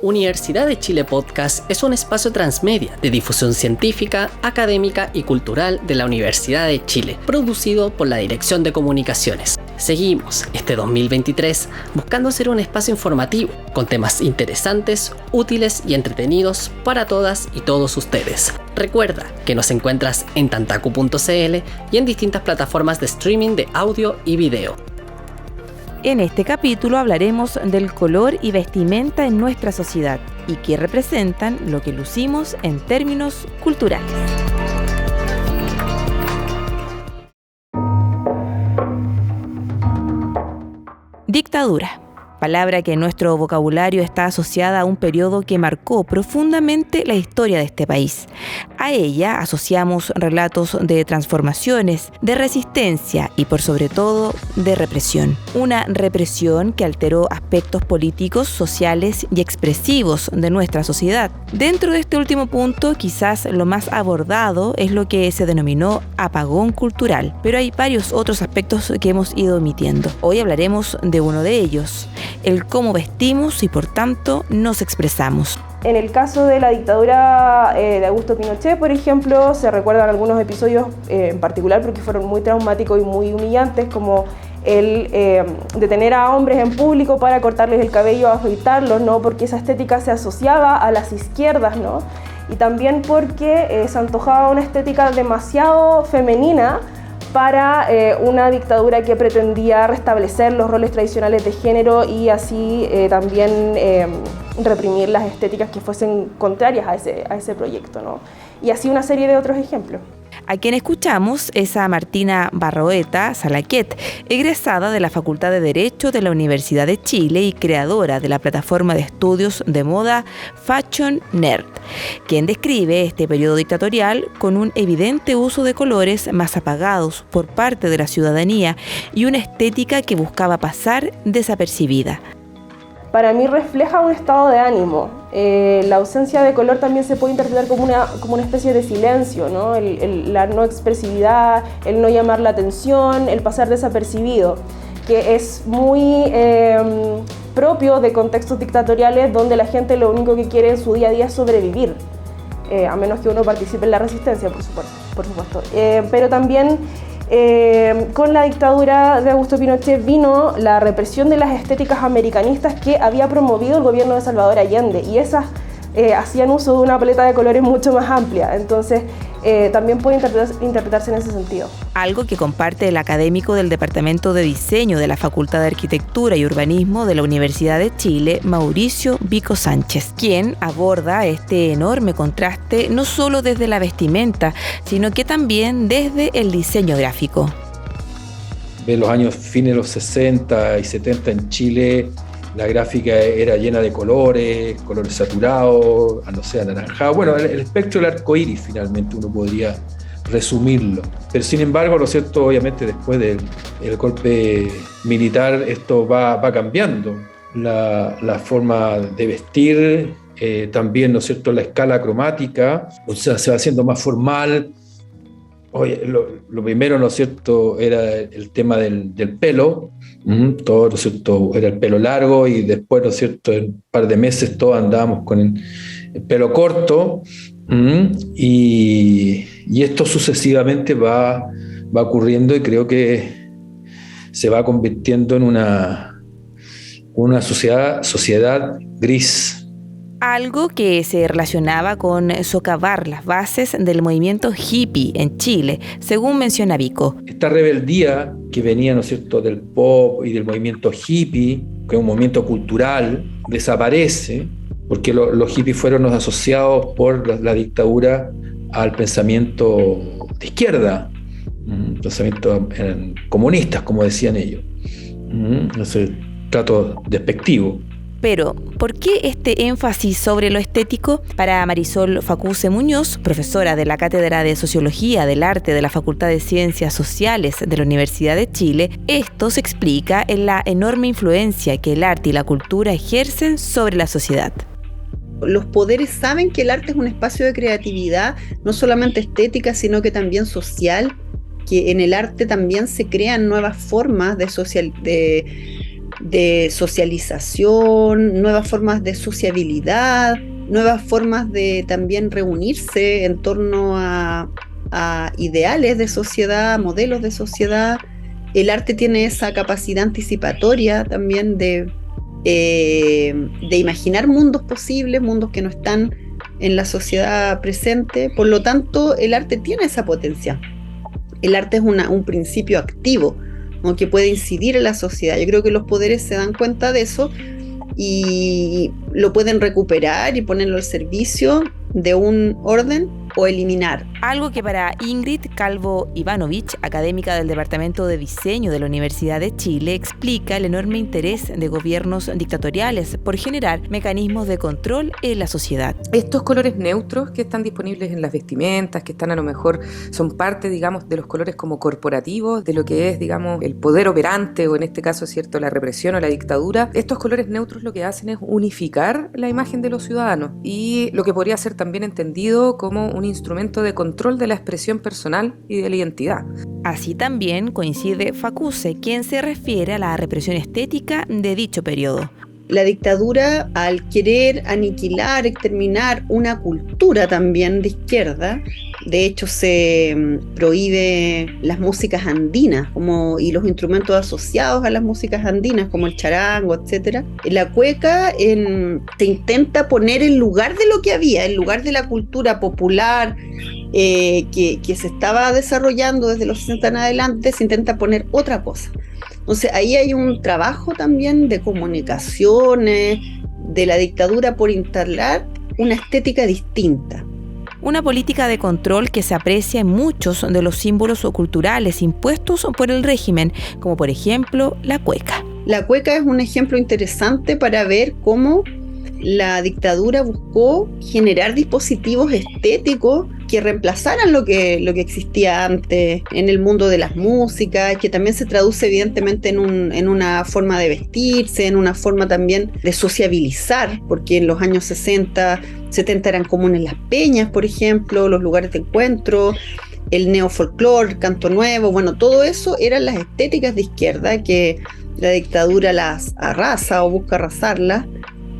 Universidad de Chile Podcast es un espacio transmedia de difusión científica, académica y cultural de la Universidad de Chile, producido por la Dirección de Comunicaciones. Seguimos este 2023 buscando ser un espacio informativo, con temas interesantes, útiles y entretenidos para todas y todos ustedes. Recuerda que nos encuentras en tantaku.cl y en distintas plataformas de streaming de audio y video. En este capítulo hablaremos del color y vestimenta en nuestra sociedad y que representan lo que lucimos en términos culturales. Dictadura. Palabra que en nuestro vocabulario está asociada a un periodo que marcó profundamente la historia de este país. A ella asociamos relatos de transformaciones, de resistencia y por sobre todo de represión. Una represión que alteró aspectos políticos, sociales y expresivos de nuestra sociedad. Dentro de este último punto, quizás lo más abordado es lo que se denominó apagón cultural, pero hay varios otros aspectos que hemos ido omitiendo. Hoy hablaremos de uno de ellos, el cómo vestimos y por tanto nos expresamos. En el caso de la dictadura de Augusto Pinochet, por ejemplo, se recuerdan algunos episodios en particular porque fueron muy traumáticos y muy humillantes, como el detener a hombres en público para cortarles el cabello, afeitarlos, ¿no? Porque esa estética se asociaba a las izquierdas, ¿no? Y también porque se antojaba una estética demasiado femenina para una dictadura que pretendía restablecer los roles tradicionales de género y así también reprimir las estéticas que fuesen contrarias a ese proyecto, ¿no? Y así una serie de otros ejemplos. A quien escuchamos es a Martina Barroeta Salaquet, egresada de la Facultad de Derecho de la Universidad de Chile y creadora de la plataforma de estudios de moda Fashion Nerd, quien describe este periodo dictatorial con un evidente uso de colores más apagados por parte de la ciudadanía y una estética que buscaba pasar desapercibida. Para mí refleja un estado de ánimo. La ausencia de color también se puede interpretar como una especie de silencio, ¿no? La no expresividad, el no llamar la atención, el pasar desapercibido, que es muy propio de contextos dictatoriales donde la gente lo único que quiere en su día a día es sobrevivir, a menos que uno participe en la resistencia, por supuesto. Pero también con la dictadura de Augusto Pinochet vino la represión de las estéticas americanistas que había promovido el gobierno de Salvador Allende, y esas hacían uso de una paleta de colores mucho más amplia, entonces también puede interpretarse en ese sentido. Algo que comparte el académico del Departamento de Diseño de la Facultad de Arquitectura y Urbanismo de la Universidad de Chile, Mauricio Vico Sánchez, quien aborda este enorme contraste no solo desde la vestimenta, sino que también desde el diseño gráfico. De los años fines de los 60 y 70 en Chile, la gráfica era llena de colores saturados, no sé, anaranjados. Bueno, el espectro del arco iris finalmente uno podría resumirlo. Pero sin embargo, ¿no es cierto? Obviamente después del golpe militar esto va cambiando. La forma de vestir, también, ¿no es cierto? La escala cromática, o sea, se va haciendo más formal. Oye, lo primero, ¿no es cierto?, era el tema del pelo. Todo, ¿no es cierto?, era el pelo largo y después, ¿no es cierto?, en un par de meses todos andábamos con el pelo corto. Y esto sucesivamente va ocurriendo y creo que se va convirtiendo en una sociedad gris. Algo que se relacionaba con socavar las bases del movimiento hippie en Chile, según menciona Vico. Esta rebeldía que venía, ¿no es cierto?, del pop y del movimiento hippie, que es un movimiento cultural, desaparece porque los hippies fueron asociados por la dictadura al pensamiento de izquierda, pensamiento comunistas, como decían ellos. Ese trato despectivo. Pero, ¿por qué este énfasis sobre lo estético? Para Marisol Facuse Muñoz, profesora de la Cátedra de Sociología del Arte de la Facultad de Ciencias Sociales de la Universidad de Chile, esto se explica en la enorme influencia que el arte y la cultura ejercen sobre la sociedad. Los poderes saben que el arte es un espacio de creatividad, no solamente estética, sino que también social, que en el arte también se crean nuevas formas de de socialización, nuevas formas de sociabilidad, nuevas formas de también reunirse en torno a ideales de sociedad, modelos de sociedad. El arte tiene esa capacidad anticipatoria también de imaginar mundos posibles, mundos que no están en la sociedad presente. Por lo tanto, el arte tiene esa potencia. El arte es un principio activo, ¿no?, que puede incidir en la sociedad. Yo creo que los poderes se dan cuenta de eso y lo pueden recuperar y ponerlo al servicio de un orden o eliminar. Algo que para Ingrid Calvo Ivanovich, académica del Departamento de Diseño de la Universidad de Chile, explica el enorme interés de gobiernos dictatoriales por generar mecanismos de control en la sociedad. Estos colores neutros que están disponibles en las vestimentas, que están a lo mejor, son parte, digamos, de los colores como corporativos, de lo que es, digamos, el poder operante, o en este caso, ¿cierto?, la represión o la dictadura. Estos colores neutros lo que hacen es unificar la imagen de los ciudadanos y lo que podría ser también entendido como un instrumento de control de la expresión personal y de la identidad. Así también coincide Facuse, quien se refiere a la represión estética de dicho periodo. La dictadura, al querer aniquilar, exterminar una cultura también de izquierda, de hecho se prohíbe las músicas andinas y los instrumentos asociados a las músicas andinas, como el charango, etc. La cueca se intenta poner en lugar de lo que había, en lugar de la cultura popular que se estaba desarrollando desde los 60 en adelante, se intenta poner otra cosa. Entonces ahí hay un trabajo también de comunicaciones, de la dictadura por instalar una estética distinta. Una política de control que se aprecia en muchos de los símbolos culturales impuestos por el régimen, como por ejemplo la cueca. La cueca es un ejemplo interesante para ver cómo la dictadura buscó generar dispositivos estéticos que reemplazaran lo que existía antes en el mundo de las músicas, que también se traduce evidentemente en una forma de vestirse, en una forma también de sociabilizar, porque en los años 60, 70 eran comunes las peñas, por ejemplo, los lugares de encuentro, el neofolclore, el canto nuevo, bueno, todo eso eran las estéticas de izquierda que la dictadura las arrasa o busca arrasarlas.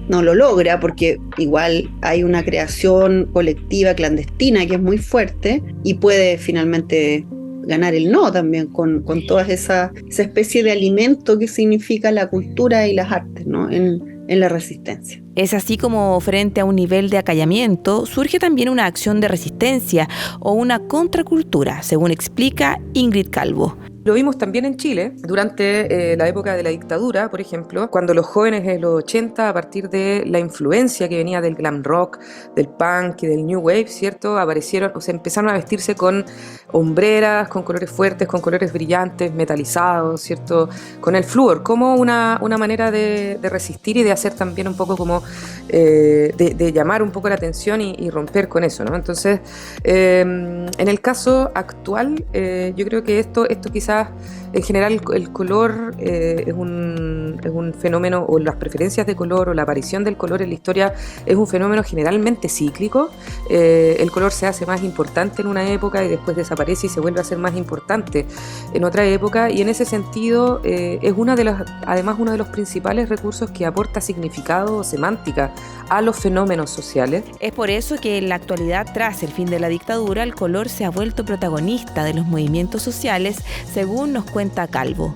No lo logra porque igual hay una creación colectiva clandestina que es muy fuerte y puede finalmente ganar el no también con toda esa especie de alimento que significa la cultura y las artes, ¿no?, en la resistencia. Es así como frente a un nivel de acallamiento surge también una acción de resistencia o una contracultura, según explica Ingrid Calvo. Lo vimos también en Chile durante la época de la dictadura, por ejemplo, cuando los jóvenes de los 80, a partir de la influencia que venía del glam rock, del punk y del new wave, ¿cierto?, aparecieron, o sea, empezaron a vestirse con hombreras, con colores fuertes, con colores brillantes, metalizados, ¿cierto?, con el flúor, como una manera de resistir y de hacer también un poco como de llamar un poco la atención y romper con eso, ¿no? Entonces, en el caso actual, yo creo que esto quizás en general el color es un fenómeno, o las preferencias de color o la aparición del color en la historia es un fenómeno generalmente cíclico. El color se hace más importante en una época y después desaparece y se vuelve a ser más importante en otra época, y en ese sentido es además uno de los principales recursos que aporta significado o semántica a los fenómenos sociales. Es por eso que en la actualidad, tras el fin de la dictadura, el color se ha vuelto protagonista de los movimientos sociales, según nos cuenta Calvo.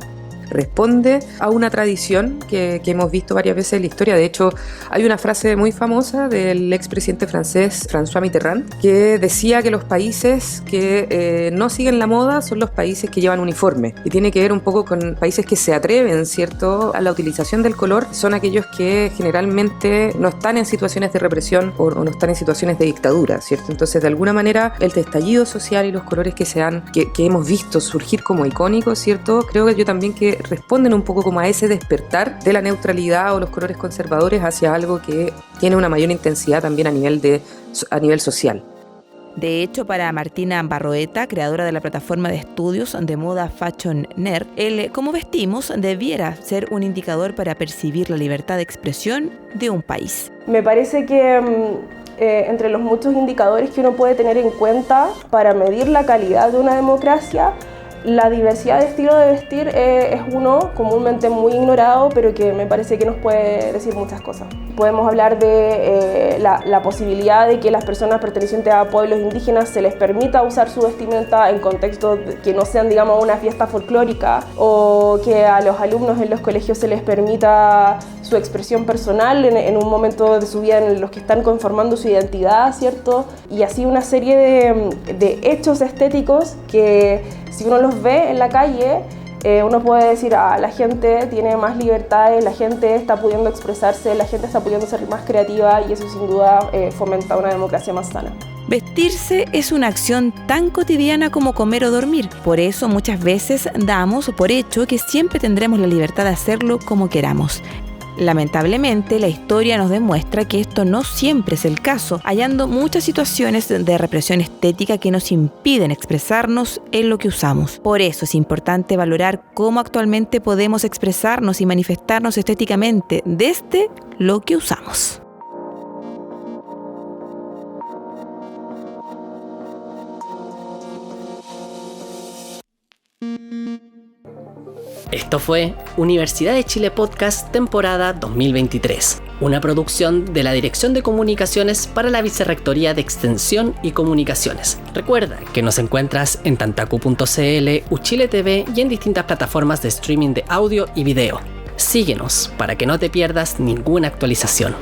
Responde a una tradición que hemos visto varias veces en la historia. De hecho, hay una frase muy famosa del expresidente francés François Mitterrand que decía que los países que no siguen la moda son los países que llevan uniforme, y tiene que ver un poco con países que se atreven, ¿cierto?, a la utilización del color. Son aquellos que generalmente no están en situaciones de represión o no están en situaciones de dictadura, ¿cierto? Entonces, de alguna manera, el estallido social y los colores que hemos visto surgir como icónicos, ¿cierto?, creo que yo también que responden un poco como a ese despertar de la neutralidad o los colores conservadores hacia algo que tiene una mayor intensidad también a nivel social. De hecho, para Martina Barroeta, creadora de la plataforma de estudios de moda Fashion Nerd, el cómo vestimos debiera ser un indicador para percibir la libertad de expresión de un país. Me parece que entre los muchos indicadores que uno puede tener en cuenta para medir la calidad de una democracia, La diversidad de estilo de vestir es uno comúnmente muy ignorado, pero que me parece que nos puede decir muchas cosas. Podemos hablar de la posibilidad de que las personas pertenecientes a pueblos indígenas se les permita usar su vestimenta en contextos que no sean, digamos, una fiesta folclórica, o que a los alumnos en los colegios se les permita su expresión personal en un momento de su vida en los que están conformando su identidad, ¿cierto? Y así una serie de hechos estéticos que, si uno los ve en la calle, uno puede decir, la gente tiene más libertades, la gente está pudiendo expresarse, la gente está pudiendo ser más creativa, y eso sin duda fomenta una democracia más sana. Vestirse es una acción tan cotidiana como comer o dormir. Por eso muchas veces damos por hecho que siempre tendremos la libertad de hacerlo como queramos. Lamentablemente, la historia nos demuestra que esto no siempre es el caso, hallando muchas situaciones de represión estética que nos impiden expresarnos en lo que usamos. Por eso es importante valorar cómo actualmente podemos expresarnos y manifestarnos estéticamente desde lo que usamos. Esto fue Universidad de Chile Podcast temporada 2023, una producción de la Dirección de Comunicaciones para la Vicerrectoría de Extensión y Comunicaciones. Recuerda que nos encuentras en tantacu.cl, Uchile TV y en distintas plataformas de streaming de audio y video. Síguenos para que no te pierdas ninguna actualización.